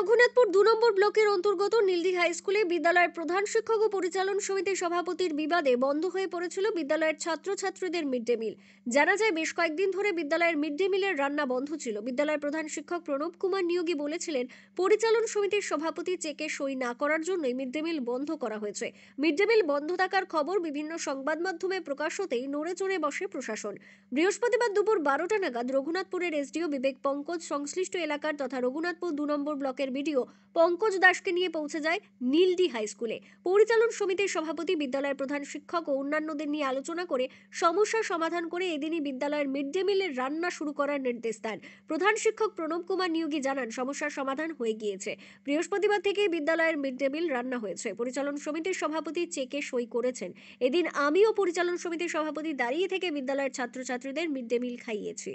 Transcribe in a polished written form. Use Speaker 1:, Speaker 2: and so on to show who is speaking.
Speaker 1: রঘুনাথপুর ২ নম্বর ব্লকের অন্তর্গত নীলদি হাই স্কুলে বিদ্যালয়ের প্রধান শিক্ষক ও পরিচালন সমিতির সভাপতির বিবাদে বন্ধ হয়ে পড়েছিল বিদ্যালয়ের ছাত্রছাত্রীদের মিড ডে মিল। জানা যায়, বেশ কয়েকদিন ধরে বিদ্যালয়ের মিড ডে মিলের রান্না বন্ধ ছিল। বিদ্যালয়ের প্রধান শিক্ষক প্রণব কুমার নিয়োগী বলেছিলেন, পরিচালন সমিতির সভাপতি চেকে সই না করার জন্যই মিড ডে মিল বন্ধ করা হয়েছে। মিড ডে মিল বন্ধ থাকার খবর বিভিন্ন সংবাদ মাধ্যমে প্রকাশ হতেই নড়ে চড়ে বসে প্রশাসন। বৃহস্পতিবার দুপুর ১২টা নাগাদ রঘুনাথপুরের এসডিও বিবেক পঙ্কজ সংশ্লিষ্ট এলাকার তথা রঘুনাথপুর ২ নম্বর ব্লকের বিডিও পঙ্কজ দাসকে নিয়ে পৌঁছে যায় নীলডি হাই স্কুলে। পরিচালন সমিতির সভাপতি, বিদ্যালয়ের প্রধান শিক্ষক ও অন্যান্যদের নিয়ে আলোচনা করে সমস্যার সমাধান করে এদিনই বিদ্যালয়ের মিড ডে মিলের রান্না শুরু করার নির্দেশ দেন। প্রধান শিক্ষক প্রণব কুমার নিয়োগী জানান, সমস্যার সমাধান হয়ে গিয়েছে। বৃহস্পতিবার থেকেই বিদ্যালয়ের মিড ডে মিল রান্না হয়েছে। পরিচালন সমিতির সভাপতি চেকে সই করেছেন। এদিন আমিও পরিচালন সমিতির সভাপতি দাঁড়িয়ে থেকে বিদ্যালয়ের ছাত্রছাত্রীদের মিড ডে মিল খাইয়েছি।